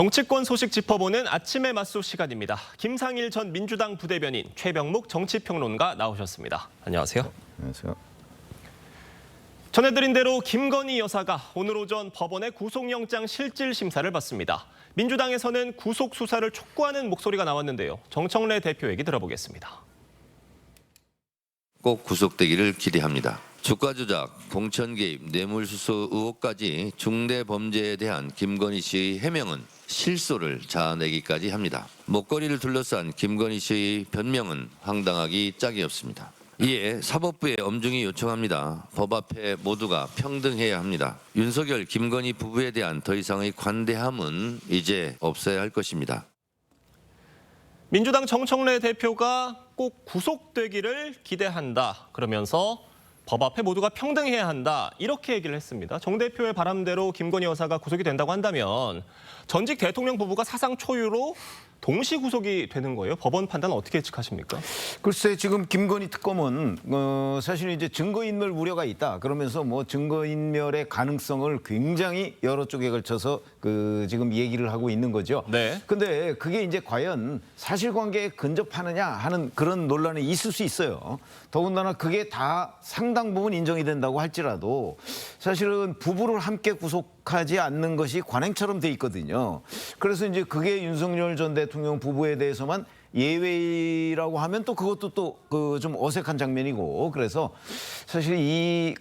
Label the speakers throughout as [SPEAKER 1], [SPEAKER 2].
[SPEAKER 1] 정치권 소식 짚어보는 아침의 맞수 시간입니다. 김상일 전 민주당 부대변인, 최병묵 정치평론가 나오셨습니다. 안녕하세요.
[SPEAKER 2] 안녕하세요.
[SPEAKER 1] 전해드린 대로 김건희 여사가 오늘 오전 법원의 구속영장 실질 심사를 받습니다. 민주당에서는 구속 수사를 촉구하는 목소리가 나왔는데요. 정청래 대표 얘기 들어보겠습니다.
[SPEAKER 3] 꼭 구속되기를 기대합니다. 주가 조작, 공천 개입, 뇌물수수 의혹까지 중대 범죄에 대한 김건희 씨의 해명은 실소를 자아내기까지 합니다. 목걸이를 둘러싼 김건희 씨의 변명은 황당하기 짝이 없습니다. 이에 사법부에 엄중히 요청합니다. 법 앞에 모두가 평등해야 합니다. 윤석열, 김건희 부부에 대한 더 이상의 관대함은 이제 없어야 할 것입니다.
[SPEAKER 1] 민주당 정청래 대표가 꼭 구속되기를 기대한다. 그러면서 법 앞에 모두가 평등해야 한다. 이렇게 얘기를 했습니다. 정 대표의 바람대로 김건희 여사가 구속이 된다고 한다면 전직 대통령 부부가 사상 초유로 동시 구속이 되는 거예요. 법원 판단 어떻게 예측하십니까?
[SPEAKER 2] 글쎄 지금 김건희 특검은 사실 이제 증거인멸 우려가 있다. 그러면서 뭐 증거인멸의 가능성을 굉장히 여러 쪽에 걸쳐서 지금 얘기를 하고 있는 거죠.
[SPEAKER 1] 네.
[SPEAKER 2] 근데 그게 이제 과연 사실관계에 근접하느냐 하는 그런 논란이 있을 수 있어요. 더군다나 그게 다 상당 부분 인정이 된다고 할지라도 사실은 부부를 함께 구속하지 않는 것이 관행처럼 돼 있거든요. 그래서 이제 그게 윤석열 전 대통령 부부에 대해서만 예외라고 하면 또 그것도 또 좀 어색한 장면이고, 그래서 사실 이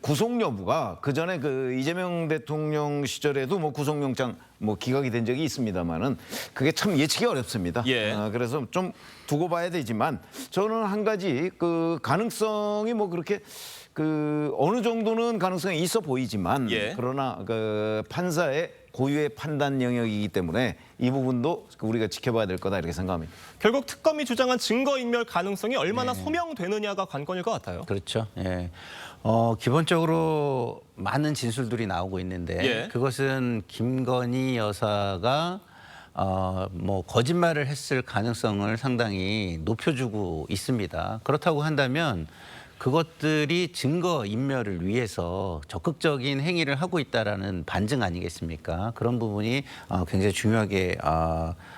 [SPEAKER 2] 구속 여부가 그 전에 이재명 대통령 시절에도 뭐 구속영장 뭐 기각이 된 적이 있습니다만은 그게 참 예측이 어렵습니다.
[SPEAKER 1] 예.
[SPEAKER 2] 그래서 좀 두고 봐야 되지만 저는 한 가지 가능성이 뭐 그렇게 어느 정도는 가능성이 있어 보이지만
[SPEAKER 1] 예.
[SPEAKER 2] 그러나 판사의 고유의 판단 영역이기 때문에 이 부분도 우리가 지켜봐야 될 거다 이렇게 생각합니다.
[SPEAKER 1] 결국 특검이 주장한 증거인멸 가능성이 얼마나 소명되느냐가 관건일 것 같아요.
[SPEAKER 4] 그렇죠. 예. 기본적으로 많은 진술들이 나오고 있는데
[SPEAKER 1] 예.
[SPEAKER 4] 그것은 김건희 여사가 뭐 거짓말을 했을 가능성을 상당히 높여주고 있습니다. 그렇다고 한다면 그것들이 증거 인멸을 위해서 적극적인 행위를 하고 있다라는 반증 아니겠습니까? 그런 부분이 굉장히 중요하게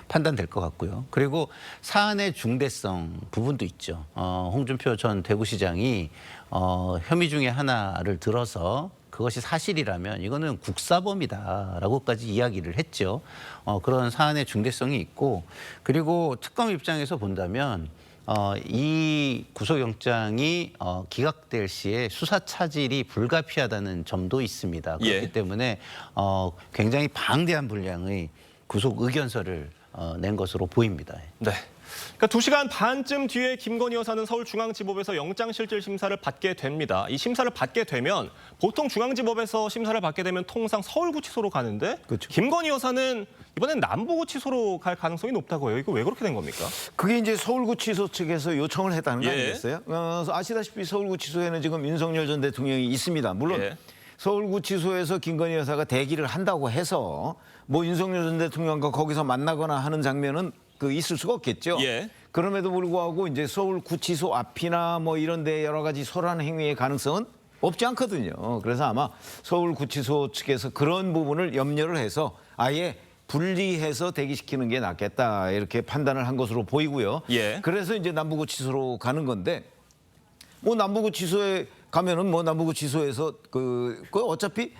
[SPEAKER 4] 판단될 것 같고요. 그리고 사안의 중대성 부분도 있죠. 홍준표 전 대구시장이 혐의 중에 하나를 들어서 그것이 사실이라면 이거는 국사범이다라고까지 이야기를 했죠. 그런 사안의 중대성이 있고, 그리고 특검 입장에서 본다면 이 구속영장이 기각될 시에 수사 차질이 불가피하다는 점도 있습니다. 그렇기
[SPEAKER 1] 예.
[SPEAKER 4] 때문에 굉장히 방대한 분량의 구속 의견서를 낸 것으로 보입니다.
[SPEAKER 1] 네. 그러니까 2시간 반쯤 뒤에 김건희 여사는 서울중앙지법에서 영장실질심사를 받게 됩니다. 이 심사를 받게 되면 보통 중앙지법에서 심사를 받게 되면 통상 서울구치소로 가는데
[SPEAKER 2] 그렇죠.
[SPEAKER 1] 김건희 여사는 이번엔 남부구치소로 갈 가능성이 높다고 해요. 이거 왜 그렇게 된 겁니까?
[SPEAKER 2] 그게 이제 서울구치소 측에서 요청을 했다는 거
[SPEAKER 1] 예.
[SPEAKER 2] 아니겠어요? 아시다시피 서울구치소에는 지금 윤석열 전 대통령이 있습니다. 물론
[SPEAKER 1] 예.
[SPEAKER 2] 서울구치소에서 김건희 여사가 대기를 한다고 해서 뭐 윤석열 전 대통령과 거기서 만나거나 하는 장면은 있을 수가 없겠죠.
[SPEAKER 1] 예.
[SPEAKER 2] 그럼에도 불구하고 이제 서울구치소 앞이나 뭐 이런 데 여러 가지 소란 행위의 가능성은 없지 않거든요. 그래서 아마 서울구치소 측에서 그런 부분을 염려를 해서 아예 분리해서 대기시키는 게 낫겠다 이렇게 판단을 한 것으로 보이고요.
[SPEAKER 1] 예.
[SPEAKER 2] 그래서 이제 남부구치소로 가는 건데 뭐 남부구치소에 가면은 뭐 남부구치소에서 어차피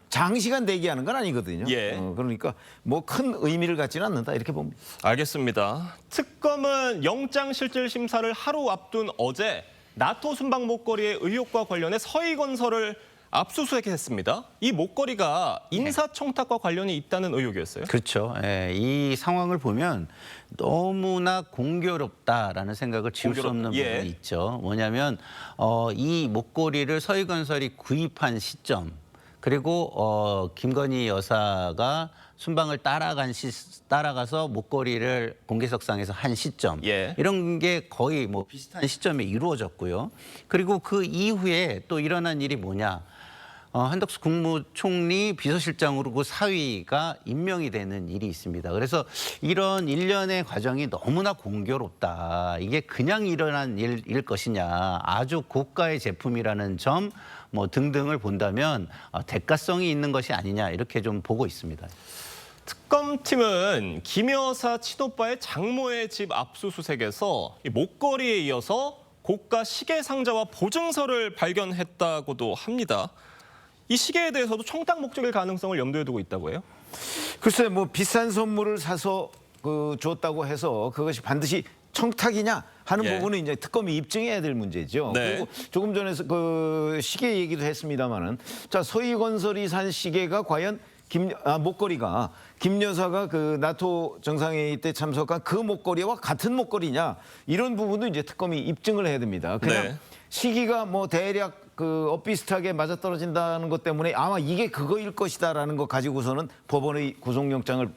[SPEAKER 2] 장시간 대기하는 건 아니거든요.
[SPEAKER 1] 예.
[SPEAKER 2] 그러니까 뭐 큰 의미를 갖지는 않는다 이렇게 봅니다.
[SPEAKER 1] 알겠습니다. 특검은 영장실질심사를 하루 앞둔 어제 나토 순방 목걸이의 의혹과 관련해 서희건설을 압수수색했습니다. 이 목걸이가 인사청탁과 관련이 있다는 의혹이었어요.
[SPEAKER 4] 그렇죠. 예, 이 상황을 보면 너무나 공교롭다라는 생각을 지울 수 없는
[SPEAKER 1] 예.
[SPEAKER 4] 부분이 있죠. 뭐냐면 이 목걸이를 서희건설이 구입한 시점, 그리고 김건희 여사가 순방을 따라가서 목걸이를 공개석상에서 한 시점,
[SPEAKER 1] 예.
[SPEAKER 4] 이런 게 거의 뭐 비슷한 시점에 이루어졌고요. 그리고 그 이후에 또 일어난 일이 뭐냐? 한덕수 국무총리 비서실장으로 그 사위가 임명이 되는 일이 있습니다. 그래서 이런 일련의 과정이 너무나 공교롭다. 이게 그냥 일어난 일일 것이냐. 아주 고가의 제품이라는 점 뭐 등등을 본다면 대가성이 있는 것이 아니냐 이렇게 좀 보고 있습니다.
[SPEAKER 1] 특검팀은 김 여사 친오빠의 장모의 집 압수수색에서 이 목걸이에 이어서 고가 시계 상자와 보증서를 발견했다고도 합니다. 이 시계에 대해서도 청탁 목적일 가능성을 염두에 두고 있다고 해요?
[SPEAKER 2] 글쎄 뭐 비싼 선물을 사서 줬다고 해서 그것이 반드시 청탁이냐 하는
[SPEAKER 1] 예.
[SPEAKER 2] 부분은 이제 특검이 입증해야 될 문제죠.
[SPEAKER 1] 네.
[SPEAKER 2] 그리고 조금 전에 그 시계 얘기도 했습니다마는 자 서희건설이 산 시계가 과연 목걸이가 김 여사가 그 나토 정상회의 때 참석한 그 목걸이와 같은 목걸이냐 이런 부분도 이제 특검이 입증을 해야 됩니다. 그냥
[SPEAKER 1] 네.
[SPEAKER 2] 시기가 뭐 대략 그 엇비슷하게 맞아떨어진다는 것 때문에 아마 이게 그거일 것이다라는 거 가지고서는 법원의 구속영장을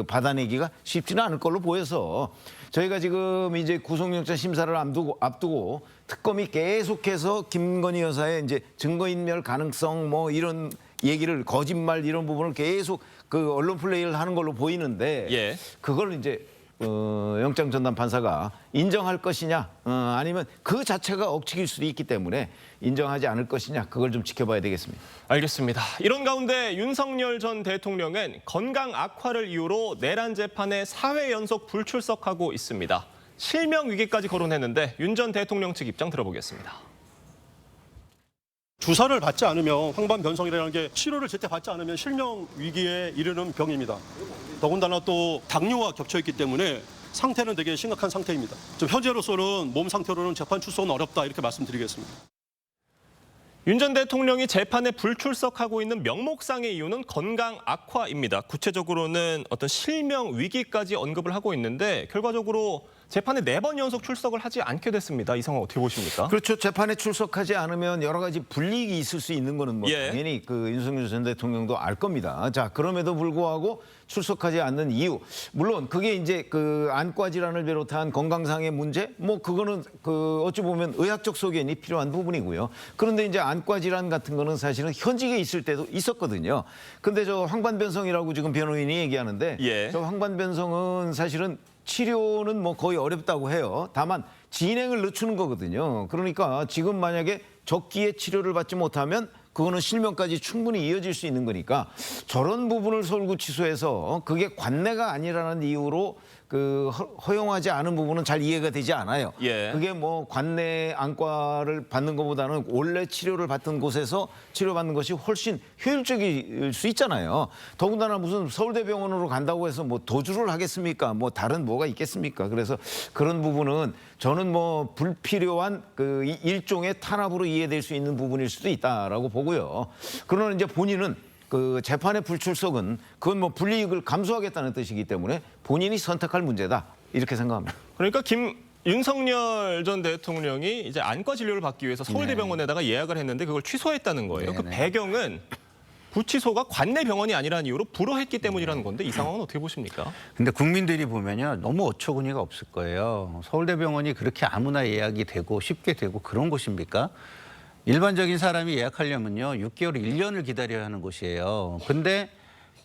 [SPEAKER 2] 받아내기가 쉽지는 않을 걸로 보여서 저희가 지금 이제 구속영장 심사를 앞두고 특검이 계속해서 김건희 여사의 이제 증거인멸 가능성 뭐 이런 얘기를 거짓말 이런 부분을 계속 그 언론 플레이를 하는 걸로 보이는데
[SPEAKER 1] 예.
[SPEAKER 2] 그걸 이제 영장 전담 판사가 인정할 것이냐 아니면 그 자체가 억측일 수도 있기 때문에 인정하지 않을 것이냐 그걸 좀 지켜봐야 되겠습니다.
[SPEAKER 1] 알겠습니다. 이런 가운데 윤석열 전 대통령은 건강 악화를 이유로 내란 재판에 4회 연속 불출석하고 있습니다. 실명 위기까지 거론했는데 윤 전 대통령 측 입장 들어보겠습니다.
[SPEAKER 5] 주사를 받지 않으면 황반변성이라는 게 치료를 제때 받지 않으면 실명 위기에 이르는 병입니다. 더군다나 또 당뇨와 겹쳐 있기 때문에 상태는 되게 심각한 상태입니다. 좀 현재로서는 몸 상태로는 재판 출석은 어렵다 이렇게 말씀드리겠습니다.
[SPEAKER 1] 윤 전 대통령이 재판에 불출석하고 있는 명목상의 이유는 건강 악화입니다. 구체적으로는 어떤 실명 위기까지 언급을 하고 있는데 결과적으로 재판에 4번 연속 출석을 하지 않게 됐습니다. 이 상황 어떻게 보십니까?
[SPEAKER 2] 그렇죠. 재판에 출석하지 않으면 여러 가지 불이익이 있을 수 있는 거는 뭐
[SPEAKER 1] 예.
[SPEAKER 2] 당연히 그 윤석열 전 대통령도 알 겁니다. 자, 그럼에도 불구하고 출석하지 않는 이유. 물론 그게 이제 그 안과 질환을 비롯한 건강상의 문제 뭐 그거는 그 어찌 보면 의학적 소견이 필요한 부분이고요. 그런데 이제 안과 질환 같은 거는 사실은 현직에 있을 때도 있었거든요. 근데 저 황반변성이라고 지금 변호인이 얘기하는데
[SPEAKER 1] 예.
[SPEAKER 2] 저 황반변성은 사실은 치료는 뭐 거의 어렵다고 해요. 다만 진행을 늦추는 거거든요. 그러니까 지금 만약에 적기에 치료를 받지 못하면 그거는 실명까지 충분히 이어질 수 있는 거니까 저런 부분을 서울구치소에서 그게 관내가 아니라는 이유로 그 허용하지 않은 부분은 잘 이해가 되지 않아요.
[SPEAKER 1] 예.
[SPEAKER 2] 그게 뭐 관내 안과를 받는 것보다는 원래 치료를 받던 곳에서 치료받는 것이 훨씬 효율적일 수 있잖아요. 더군다나 무슨 서울대병원으로 간다고 해서 뭐 도주를 하겠습니까? 뭐 다른 뭐가 있겠습니까? 그래서 그런 부분은 저는 뭐 불필요한 그 일종의 탄압으로 이해될 수 있는 부분일 수도 있다라고 보고요. 그러나 이제 본인은 그 재판의 불출석은 그건 뭐 불이익을 감수하겠다는 뜻이기 때문에 본인이 선택할 문제다 이렇게 생각합니다.
[SPEAKER 1] 그러니까 윤석열 전 대통령이 이제 안과 진료를 받기 위해서 서울대병원에다가 예약을 했는데 그걸 취소했다는 거예요. 그 배경은 구치소가 관내 병원이 아니라는 이유로 불허했기 때문이라는 건데 이 상황은 어떻게 보십니까?
[SPEAKER 4] 근데 국민들이 보면요 너무 어처구니가 없을 거예요. 서울대병원이 그렇게 아무나 예약이 되고 쉽게 되고 그런 곳입니까? 일반적인 사람이 예약하려면요 6개월, 1년을 기다려야 하는 곳이에요. 근데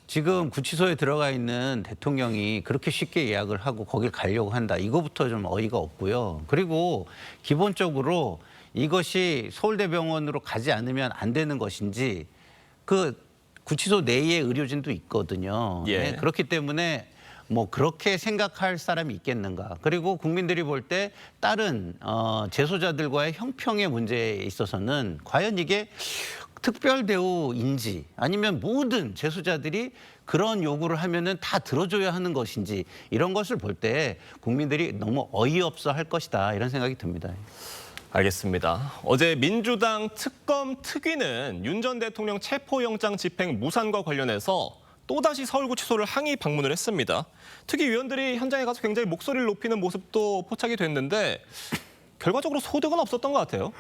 [SPEAKER 4] 지금 구치소에 들어가 있는 대통령이 그렇게 쉽게 예약을 하고 거길 가려고 한다. 이거부터 좀 어이가 없고요. 그리고 기본적으로 이것이 서울대병원으로 가지 않으면 안 되는 것인지 그 구치소 내에 의료진도 있거든요.
[SPEAKER 1] 예.
[SPEAKER 4] 네, 그렇기 때문에 뭐 그렇게 생각할 사람이 있겠는가. 그리고 국민들이 볼 때 다른 재소자들과의 형평의 문제에 있어서는 과연 이게 특별 대우인지 아니면 모든 재소자들이 그런 요구를 하면은 다 들어줘야 하는 것인지 이런 것을 볼 때 국민들이 너무 어이없어 할 것이다 이런 생각이 듭니다.
[SPEAKER 1] 알겠습니다. 어제 민주당 특검 특위는 윤 전 대통령 체포영장 집행 무산과 관련해서 또다시 서울구치소를 항의 방문을 했습니다. 특위 위원들이 현장에 가서 굉장히 목소리를 높이는 모습도 포착이 됐는데 결과적으로 소득은 없었던 것 같아요.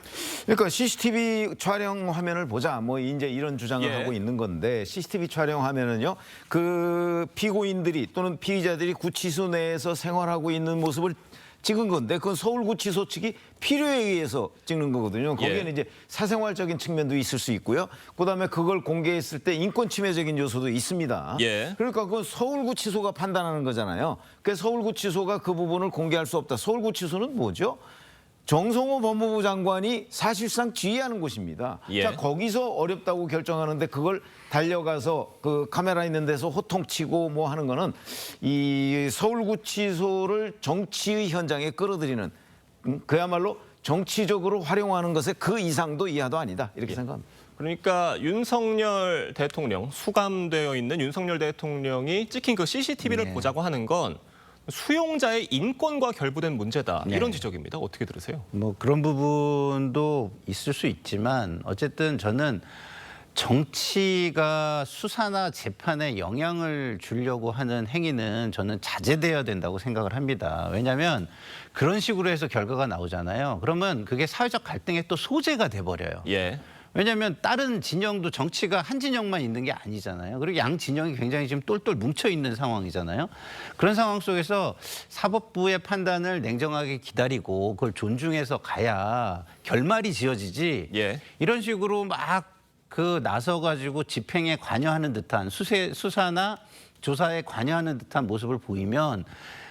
[SPEAKER 2] 그러니까 CCTV 촬영 화면을 보자 뭐 이제 이런 주장을
[SPEAKER 1] 예.
[SPEAKER 2] 하고 있는 건데 CCTV 촬영 화면은요 그 피고인들이 또는 피의자들이 구치소 내에서 생활하고 있는 모습을 찍은 건데 그건 서울구치소 측이 필요에 의해서 찍는 거거든요. 거기에는
[SPEAKER 1] 예.
[SPEAKER 2] 이제 사생활적인 측면도 있을 수 있고요. 그다음에 그걸 공개했을 때 인권 침해적인 요소도 있습니다.
[SPEAKER 1] 예.
[SPEAKER 2] 그러니까 그건 서울구치소가 판단하는 거잖아요. 그래서 서울구치소가 그 부분을 공개할 수 없다. 서울구치소는 뭐죠? 정성호 법무부 장관이 사실상 지휘하는 곳입니다.
[SPEAKER 1] 예.
[SPEAKER 2] 자, 거기서 어렵다고 결정하는데 그걸 달려가서 그 카메라 있는 데서 호통치고 뭐 하는 거는 이 서울구치소를 정치의 현장에 끌어들이는 그야말로 정치적으로 활용하는 것에 그 이상도 이하도 아니다. 이렇게 생각합니다.
[SPEAKER 1] 그러니까 윤석열 대통령, 수감되어 있는 윤석열 대통령이 찍힌 그 CCTV를
[SPEAKER 4] 네.
[SPEAKER 1] 보자고 하는 건 수용자의 인권과 결부된 문제다.
[SPEAKER 4] 네.
[SPEAKER 1] 이런 지적입니다. 어떻게 들으세요?
[SPEAKER 4] 뭐 그런 부분도 있을 수 있지만 어쨌든 저는 정치가 수사나 재판에 영향을 주려고 하는 행위는 저는 자제돼야 된다고 생각을 합니다. 왜냐하면 그런 식으로 해서 결과가 나오잖아요. 그러면 그게 사회적 갈등의 또 소재가 돼버려요.
[SPEAKER 1] 예.
[SPEAKER 4] 왜냐하면 다른 진영도 정치가 한 진영만 있는 게 아니잖아요. 그리고 양 진영이 굉장히 지금 똘똘 뭉쳐 있는 상황이잖아요. 그런 상황 속에서 사법부의 판단을 냉정하게 기다리고 그걸 존중해서 가야 결말이 지어지지.
[SPEAKER 1] 예.
[SPEAKER 4] 이런 식으로 막 그 나서가지고 집행에 관여하는 듯한 수사나 조사에 관여하는 듯한 모습을 보이면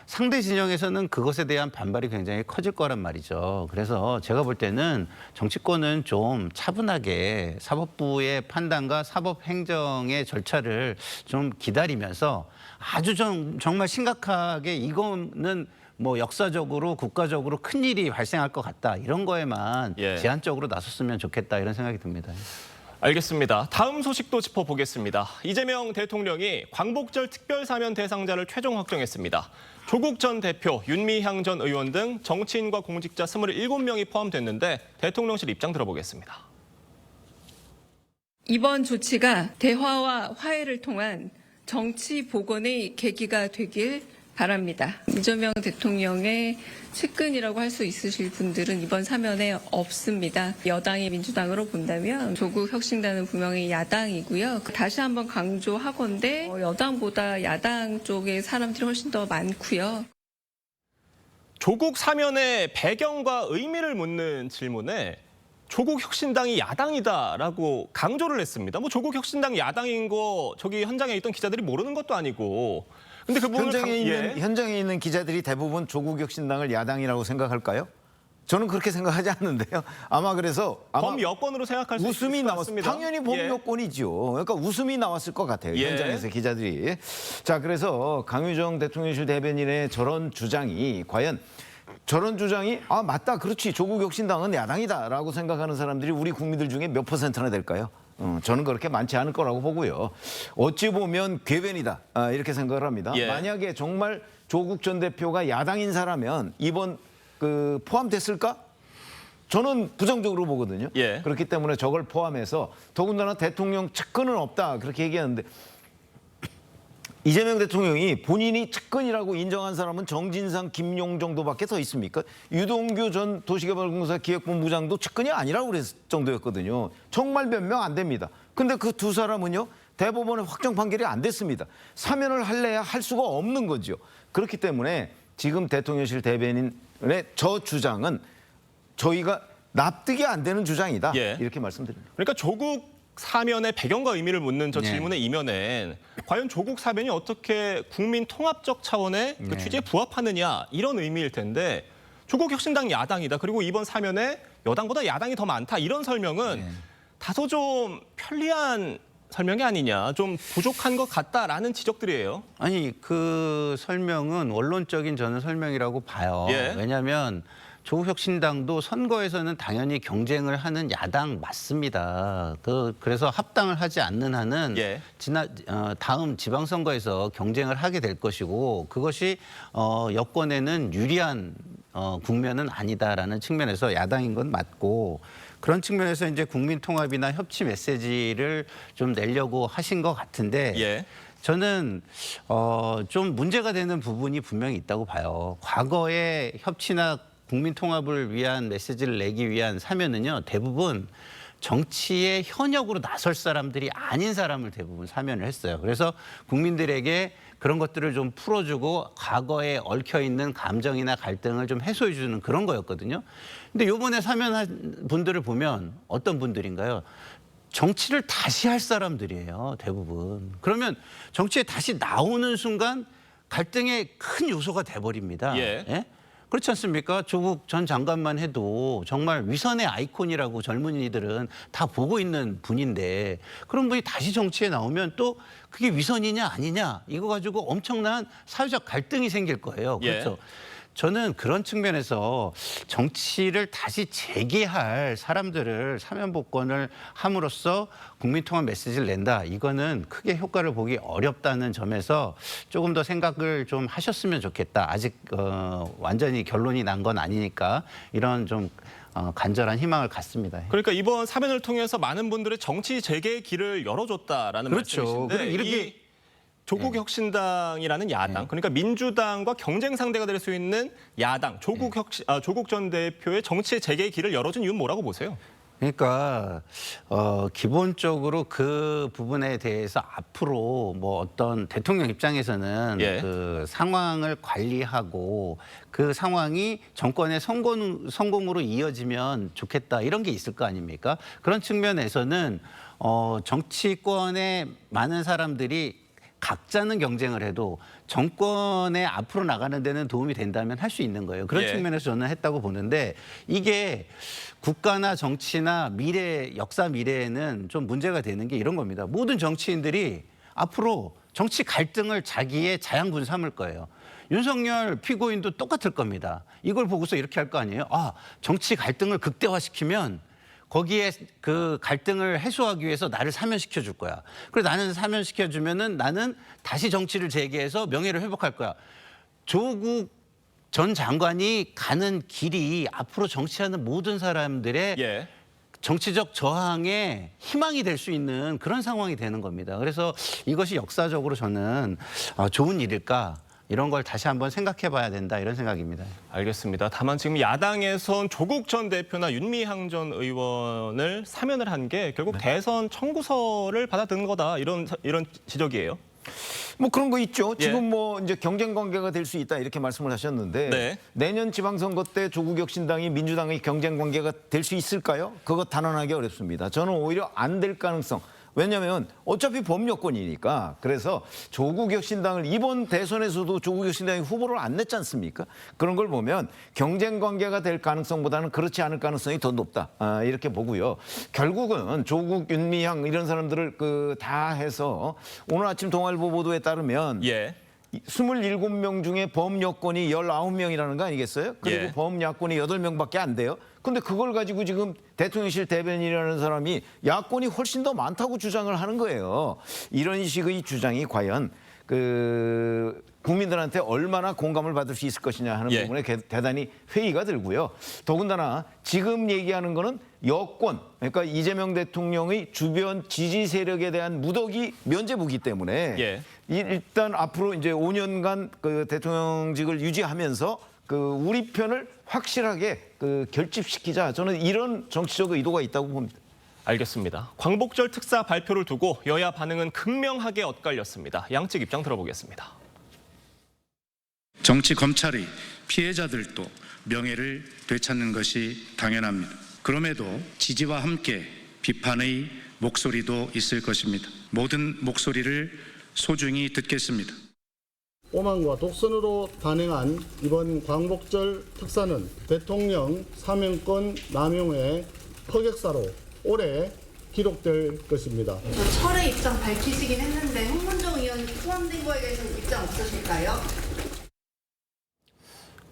[SPEAKER 4] 상대 진영에서는 그것에 대한 반발이 굉장히 커질 거란 말이죠. 그래서 제가 볼 때는 정치권은 좀 차분하게 사법부의 판단과 사법행정의 절차를 좀 기다리면서 아주 정말 심각하게 이거는 뭐 역사적으로 국가적으로 큰 일이 발생할 것 같다. 이런 거에만
[SPEAKER 1] 예.
[SPEAKER 4] 제한적으로 나섰으면 좋겠다. 이런 생각이 듭니다.
[SPEAKER 1] 알겠습니다. 다음 소식도 짚어보겠습니다. 이재명 대통령이 광복절 특별사면 대상자를 최종 확정했습니다. 조국 전 대표, 윤미향 전 의원 등 정치인과 공직자 27명이 포함됐는데 대통령실 입장 들어보겠습니다.
[SPEAKER 6] 이번 조치가 대화와 화해를 통한 정치 복원의 계기가 되길 바랍니다. 이재명 대통령의 측근이라고 할 수 있으실 분들은 이번 사면에 없습니다. 여당이 민주당으로 본다면 조국 혁신단은 분명히 야당이고요. 다시 한번 강조하건대 여당보다 야당 쪽의 사람들이 훨씬 더 많고요.
[SPEAKER 1] 조국 사면의 배경과 의미를 묻는 질문에 조국 혁신당이 야당이다라고 강조를 했습니다. 뭐 조국 혁신당 야당인 거 저기 현장에 있던 기자들이 모르는 것도 아니고. 근데 그 부분을
[SPEAKER 2] 현장에 있는 기자들이 대부분 조국 혁신당을 야당이라고 생각할까요? 저는 그렇게 생각하지 않는데요. 아마 그래서
[SPEAKER 1] 범여권으로 생각할 수 있을
[SPEAKER 2] 웃음이
[SPEAKER 1] 것
[SPEAKER 2] 나왔습니다.
[SPEAKER 1] 같습니다.
[SPEAKER 2] 당연히
[SPEAKER 1] 예.
[SPEAKER 2] 범여권이죠. 그러니까 웃음이 나왔을 것 같아요.
[SPEAKER 1] 예.
[SPEAKER 2] 현장에서 기자들이. 자, 그래서 강유정 대통령실 대변인의 저런 주장이 과연 저런 주장이 아 맞다 그렇지 조국 혁신당은 야당이다라고 생각하는 사람들이 우리 국민들 중에 몇 %나 될까요? 저는 그렇게 많지 않을 거라고 보고요. 어찌 보면 궤변이다 이렇게 생각을 합니다.
[SPEAKER 1] 예.
[SPEAKER 2] 만약에 정말 조국 전 대표가 야당 인사라면 이번 그 포함됐을까? 저는 부정적으로 보거든요.
[SPEAKER 1] 예.
[SPEAKER 2] 그렇기 때문에 저걸 포함해서 더군다나 대통령 측근은 없다 그렇게 얘기하는데 이재명 대통령이 본인이 측근이라고 인정한 사람은 정진상, 김용 정도밖에 더 있습니까? 유동규 전 도시개발공사 기획본부장도 측근이 아니라고 그랬을 정도였거든요. 정말 몇 명 안 됩니다. 근데 그 두 사람은요. 대법원의 확정 판결이 안 됐습니다. 사면을 할래야 할 수가 없는 거죠. 그렇기 때문에 지금 대통령실 대변인의 저 주장은 저희가 납득이 안 되는 주장이다.
[SPEAKER 1] 예.
[SPEAKER 2] 이렇게 말씀드립니다.
[SPEAKER 1] 그러니까 조국 사면의 배경과 의미를 묻는 저
[SPEAKER 4] 네.
[SPEAKER 1] 질문의 이면엔 과연 조국 사면이 어떻게 국민 통합적 차원의 그 취지에 부합하느냐 이런 의미일 텐데 조국 혁신당 야당이다. 그리고 이번 사면에 여당보다 야당이 더 많다. 이런 설명은 다소 좀 편리한 설명이 아니냐. 좀 부족한 것 같다라는 지적들이에요.
[SPEAKER 4] 아니 그 설명은 원론적인 저는 설명이라고 봐요.
[SPEAKER 1] 예.
[SPEAKER 4] 왜냐하면 조국 혁신당도 선거에서는 당연히 경쟁을 하는 야당 맞습니다. 그래서 합당을 하지 않는 한은
[SPEAKER 1] 예.
[SPEAKER 4] 다음 지방선거에서 경쟁을 하게 될 것이고 그것이 여권에는 유리한 국면은 아니다라는 측면에서 야당인 건 맞고 그런 측면에서 이제 국민 통합이나 협치 메시지를 좀 내려고 하신 것 같은데
[SPEAKER 1] 예.
[SPEAKER 4] 저는 좀 문제가 되는 부분이 분명히 있다고 봐요. 과거에 협치나 국민 통합을 위한 메시지를 내기 위한 사면은요 대부분 정치의 현역으로 나설 사람들이 아닌 사람을 대부분 사면을 했어요. 그래서 국민들에게 그런 것들을 좀 풀어주고 과거에 얽혀있는 감정이나 갈등을 좀 해소해주는 그런 거였거든요. 근데 이번에 사면한 분들을 보면 어떤 분들인가요? 정치를 다시 할 사람들이에요, 대부분. 그러면 정치에 다시 나오는 순간 갈등의 큰 요소가 돼버립니다.
[SPEAKER 1] 예.
[SPEAKER 4] 예? 그렇지 않습니까? 조국 전 장관만 해도 정말 위선의 아이콘이라고 젊은이들은 다 보고 있는 분인데 그런 분이 다시 정치에 나오면 또 그게 위선이냐 아니냐 이거 가지고 엄청난 사회적 갈등이 생길 거예요.
[SPEAKER 1] 예.
[SPEAKER 4] 그렇죠. 저는 그런 측면에서 정치를 다시 재개할 사람들을 사면 복권을 함으로써 국민 통합 메시지를 낸다. 이거는 크게 효과를 보기 어렵다는 점에서 조금 더 생각을 좀 하셨으면 좋겠다. 아직 완전히 결론이 난 건 아니니까 이런 좀 간절한 희망을 갖습니다.
[SPEAKER 1] 그러니까 이번 사면을 통해서 많은 분들의 정치 재개의 길을 열어줬다라는
[SPEAKER 4] 그렇죠.
[SPEAKER 1] 말씀이신데
[SPEAKER 4] 그리고 이렇게-
[SPEAKER 1] 이 조국 혁신당이라는 야당, 그러니까 민주당과 경쟁 상대가 될 수 있는 야당, 조국 전 대표의 정치의 재개의 길을 열어준 이유는 뭐라고 보세요?
[SPEAKER 4] 그러니까 기본적으로 그 부분에 대해서 앞으로 뭐 어떤 대통령 입장에서는
[SPEAKER 1] 예.
[SPEAKER 4] 그 상황을 관리하고 그 상황이 정권의 성공으로 이어지면 좋겠다 이런 게 있을 거 아닙니까? 그런 측면에서는 정치권의 많은 사람들이 각자는 경쟁을 해도 정권에 앞으로 나가는 데는 도움이 된다면 할 수 있는 거예요. 그런
[SPEAKER 1] 예.
[SPEAKER 4] 측면에서 저는 했다고 보는데 이게 국가나 정치나 미래, 역사 미래에는 좀 문제가 되는 게 이런 겁니다. 모든 정치인들이 앞으로 정치 갈등을 자기의 자양분 삼을 거예요. 윤석열 피고인도 똑같을 겁니다. 이걸 보고서 이렇게 할 거 아니에요? 아, 정치 갈등을 극대화시키면 거기에 그 갈등을 해소하기 위해서 나를 사면시켜 줄 거야. 그래서 나는 사면시켜 주면은 나는 다시 정치를 재개해서 명예를 회복할 거야. 조국 전 장관이 가는 길이 앞으로 정치하는 모든 사람들의
[SPEAKER 1] 예.
[SPEAKER 4] 정치적 저항의 희망이 될 수 있는 그런 상황이 되는 겁니다. 그래서 이것이 역사적으로 저는 좋은 일일까? 이런 걸 다시 한번 생각해 봐야 된다 이런 생각입니다.
[SPEAKER 1] 알겠습니다. 다만 지금 야당에선 조국 전 대표나 윤미향 전 의원을 사면을 한 게 결국 대선 청구서를 받아든 거다 이런 지적이에요.
[SPEAKER 2] 뭐 그런 거 있죠.
[SPEAKER 1] 예.
[SPEAKER 2] 지금 뭐 이제 경쟁 관계가 될 수 있다 이렇게 말씀을 하셨는데
[SPEAKER 1] 네.
[SPEAKER 2] 내년 지방선거 때 조국 혁신당이 민주당의 경쟁 관계가 될 수 있을까요? 그거 단언하기 어렵습니다. 저는 오히려 안 될 가능성. 왜냐하면 어차피 범여권이니까. 그래서 조국 혁신당을 이번 대선에서도 조국 혁신당이 후보를 안 냈지 않습니까? 그런 걸 보면 경쟁 관계가 될 가능성보다는 그렇지 않을 가능성이 더 높다. 이렇게 보고요. 결국은 조국, 윤미향 이런 사람들을 다 해서 오늘 아침 동아일보 보도에 따르면
[SPEAKER 1] 예.
[SPEAKER 2] 27명 중에 범여권이 19명이라는 거 아니겠어요? 그리고
[SPEAKER 1] 예.
[SPEAKER 2] 범야권이 8명밖에 안 돼요. 근데 그걸 가지고 지금 대통령실 대변인이라는 사람이 야권이 훨씬 더 많다고 주장을 하는 거예요. 이런 식의 주장이 과연 국민들한테 얼마나 공감을 받을 수 있을 것이냐 하는
[SPEAKER 1] 예.
[SPEAKER 2] 부분에 대단히 회의가 들고요. 더군다나 지금 얘기하는 거는 여권, 그러니까 이재명 대통령의 주변 지지 세력에 대한 무더기 면제부기 때문에
[SPEAKER 1] 예.
[SPEAKER 2] 일단 앞으로 이제 5년간 그 대통령직을 유지하면서 우리 편을 확실하게 결집시키자. 저는 이런 정치적 의도가 있다고 봅니다.
[SPEAKER 1] 알겠습니다. 광복절 특사 발표를 두고 여야 반응은 극명하게 엇갈렸습니다. 양측 입장 들어보겠습니다.
[SPEAKER 7] 정치 검찰이 피해자들도 명예를 되찾는 것이 당연합니다. 그럼에도 지지와 함께 비판의 목소리도 있을 것입니다. 모든 목소리를 소중히 듣겠습니다.
[SPEAKER 8] 오만과 독선으로 단행한 이번 광복절 특사는 대통령 사면권 남용의 흑역사로 오래 기록될 것입니다.
[SPEAKER 9] 철회 입장 밝히시긴 했는데 홍문종 의원 포함된 거에 대해서는 입장 없으실까요?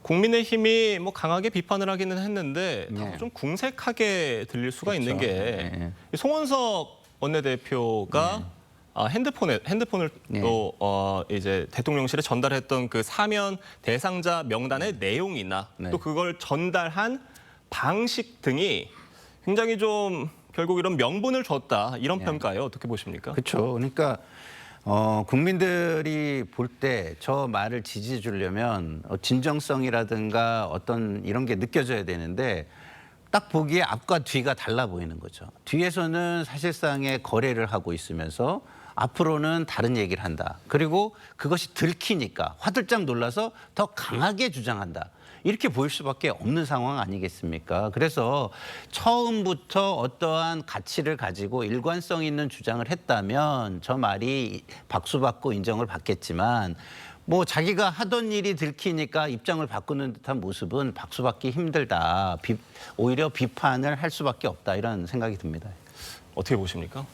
[SPEAKER 1] 국민의힘이 뭐 강하게 비판을 하기는 했는데
[SPEAKER 4] 네.
[SPEAKER 1] 좀 궁색하게 들릴 수가
[SPEAKER 4] 그렇죠.
[SPEAKER 1] 있는 게
[SPEAKER 4] 네.
[SPEAKER 1] 송원석 원내대표가 핸드폰을
[SPEAKER 4] 네.
[SPEAKER 1] 또 이제 대통령실에 전달했던 그 사면 대상자 명단의 내용이나
[SPEAKER 4] 네.
[SPEAKER 1] 또 그걸 전달한 방식 등이 굉장히 좀 결국 이런 명분을 줬다 이런 평가예요. 어떻게 보십니까?
[SPEAKER 4] 그렇죠. 그러니까 국민들이 볼 때 저 말을 지지해 주려면 진정성이라든가 어떤 이런 게 느껴져야 되는데 딱 보기에 앞과 뒤가 달라 보이는 거죠. 뒤에서는 사실상의 거래를 하고 있으면서 앞으로는 다른 얘기를 한다. 그리고 그것이 들키니까 화들짝 놀라서 더 강하게 주장한다. 이렇게 보일 수밖에 없는 상황 아니겠습니까? 그래서 처음부터 어떠한 가치를 가지고 일관성 있는 주장을 했다면 저 말이 박수받고 인정을 받겠지만 뭐 자기가 하던 일이 들키니까 입장을 바꾸는 듯한 모습은 박수받기 힘들다. 오히려 비판을 할 수밖에 없다. 이런 생각이 듭니다.
[SPEAKER 1] 어떻게 보십니까?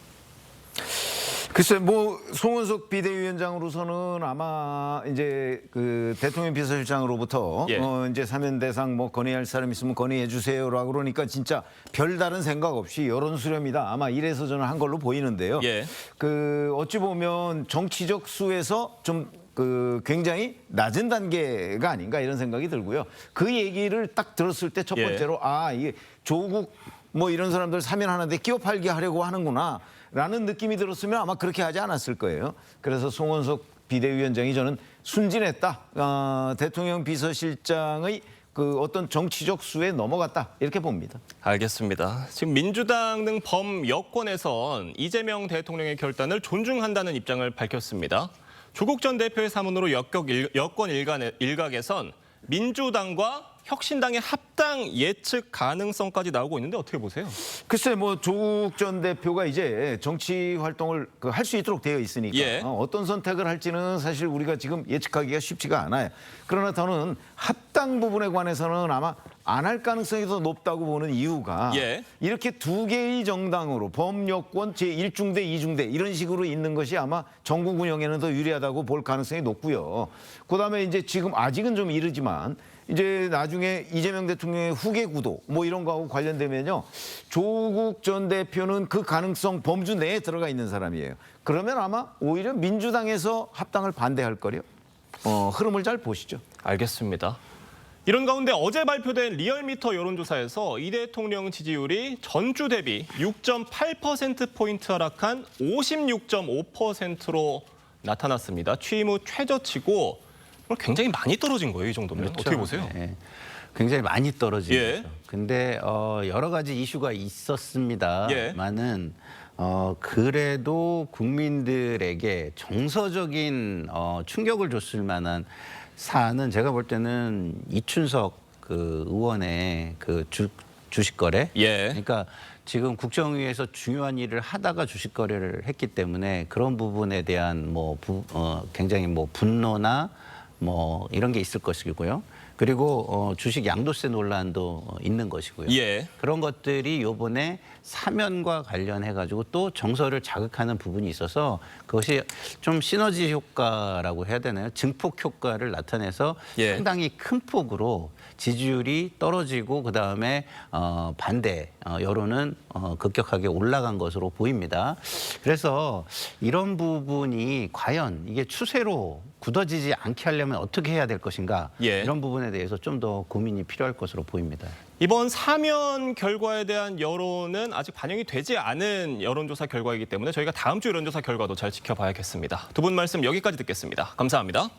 [SPEAKER 2] 글쎄, 뭐 송원석 비대위원장으로서는 아마 이제 그 대통령 비서실장으로부터
[SPEAKER 1] 예.
[SPEAKER 2] 이제 사면 대상 뭐 건의할 사람 있으면 건의해 주세요라고 그러니까 진짜 별다른 생각 없이 여론 수렴이다. 아마 이래서 저는 한 걸로 보이는데요.
[SPEAKER 1] 예.
[SPEAKER 2] 그 어찌 보면 정치적 수에서 좀 그 굉장히 낮은 단계가 아닌가 이런 생각이 들고요. 그 얘기를 딱 들었을 때 첫
[SPEAKER 1] 예.
[SPEAKER 2] 번째로 이게 조국 뭐 이런 사람들 사면하는데 끼워 팔기 하려고 하는구나. 라는 느낌이 들었으면 아마 그렇게 하지 않았을 거예요. 그래서 송원석 비대위원장이 저는 순진했다. 대통령 비서실장의 그 어떤 정치적 수에 넘어갔다. 이렇게 봅니다.
[SPEAKER 1] 알겠습니다. 지금 민주당 등 범여권에선 이재명 대통령의 결단을 존중한다는 입장을 밝혔습니다. 조국 전 대표의 사문으로 여권 일각에선 민주당과 혁신당의 합당 예측 가능성까지 나오고 있는데 어떻게 보세요?
[SPEAKER 2] 글쎄 뭐 조국 전 대표가 이제 정치 활동을 할 수 있도록 되어 있으니까
[SPEAKER 1] 예.
[SPEAKER 2] 어떤 선택을 할지는 사실 우리가 지금 예측하기가 쉽지가 않아요. 그러나 저는 합당 부분에 관해서는 아마 안 할 가능성이 더 높다고 보는 이유가
[SPEAKER 1] 예.
[SPEAKER 2] 이렇게 두 개의 정당으로 범여권 제1중대, 2중대 이런 식으로 있는 것이 아마 전국 운영에는 더 유리하다고 볼 가능성이 높고요. 그다음에 이제 지금 아직은 좀 이르지만 이제 나중에 이재명 대통령의 후계 구도 뭐 이런 거하고 관련되면요. 조국 전 대표는 그 가능성 범주 내에 들어가 있는 사람이에요. 그러면 아마 오히려 민주당에서 합당을 반대할 거래요. 흐름을 잘 보시죠.
[SPEAKER 1] 알겠습니다. 이런 가운데 어제 발표된 리얼미터 여론조사에서 이 대통령 지지율이 전주 대비 6.8%포인트 하락한 56.5%로 나타났습니다. 취임 후 최저치고 굉장히 많이 떨어진 거예요, 이 정도면.
[SPEAKER 4] 그렇죠.
[SPEAKER 1] 어떻게 보세요?
[SPEAKER 4] 네. 굉장히 많이 떨어진
[SPEAKER 1] 예.
[SPEAKER 4] 거죠. 근데 여러 가지 이슈가 있었습니다만은 그래도 국민들에게 정서적인 충격을 줬을 만한 사안은 제가 볼 때는 이춘석 그 의원의 그 주식 거래.
[SPEAKER 1] 예.
[SPEAKER 4] 그러니까 지금 국정위에서 중요한 일을 하다가 주식 거래를 했기 때문에 그런 부분에 대한 굉장히 분노나 이런 게 있을 것이고요. 그리고 주식 양도세 논란도 있는 것이고요.
[SPEAKER 1] 예.
[SPEAKER 4] 그런 것들이 이번에 사면과 관련해가지고 또 정서를 자극하는 부분이 있어서 그것이 좀 시너지 효과라고 해야 되나요? 증폭 효과를 나타내서
[SPEAKER 1] 예.
[SPEAKER 4] 상당히 큰 폭으로 지지율이 떨어지고 그다음에 반대 여론은 급격하게 올라간 것으로 보입니다. 그래서 이런 부분이 과연 이게 추세로 굳어지지 않게 하려면 어떻게 해야 될 것인가
[SPEAKER 1] 예.
[SPEAKER 4] 이런 부분에 대해서 좀 더 고민이 필요할 것으로 보입니다.
[SPEAKER 1] 이번 사면 결과에 대한 여론은 아직 반영이 되지 않은 여론조사 결과이기 때문에 저희가 다음 주 여론조사 결과도 잘 지켜봐야겠습니다. 두 분 말씀 여기까지 듣겠습니다. 감사합니다.